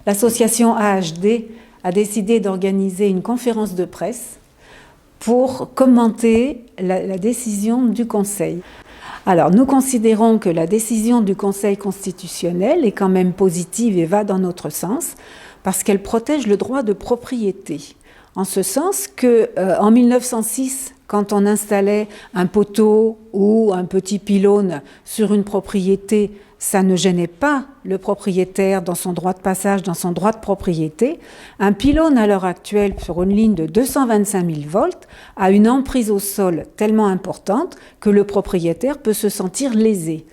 l'association AHD a décidé d'organiser une conférence de presse pour commenter la décision du Conseil. Alors, nous considérons que la décision du Conseil constitutionnel est quand même positive et va dans notre sens parce qu'elle protège le droit de propriété. En ce sens que, en 1906, quand on installait un poteau ou un petit pylône sur une propriété, ça ne gênait pas le propriétaire dans son droit de passage, dans son droit de propriété. Un pylône à l'heure actuelle sur une ligne de 225 000 volts a une emprise au sol tellement importante que le propriétaire peut se sentir lésé.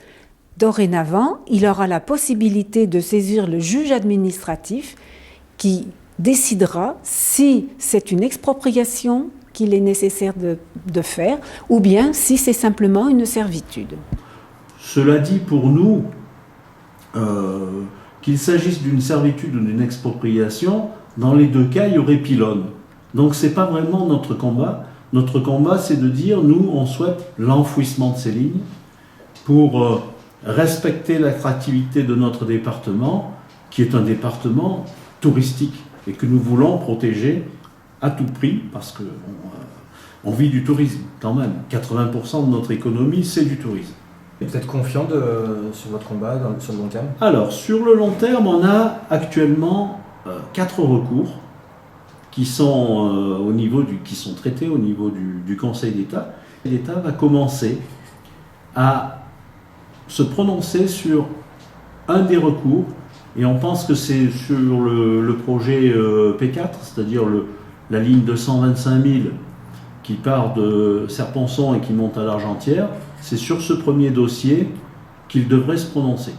Dorénavant, il aura la possibilité de saisir le juge administratif qui décidera si c'est une expropriation qu'il est nécessaire de faire ou bien si c'est simplement une servitude. Cela dit, pour nous, qu'il s'agisse d'une servitude ou d'une expropriation, dans les deux cas, il y aurait pylône. Donc ce n'est pas vraiment notre combat. Notre combat, c'est de dire, nous, on souhaite l'enfouissement de ces lignes pour respecter l'attractivité de notre département, qui est un département touristique et que nous voulons protéger à tout prix, parce qu'on vit du tourisme quand même. 80% de notre économie, c'est du tourisme. Et vous êtes confiant sur votre combat sur le long terme? Alors, sur le long terme, on a actuellement 4 recours qui sont, qui sont traités au niveau du Conseil d'État. L'État va commencer à se prononcer sur un des recours, et on pense que c'est sur le projet P4, c'est-à-dire la ligne 225 000 qui part de Serponçon et qui monte à l'Argentière. C'est sur ce premier dossier qu'il devrait se prononcer.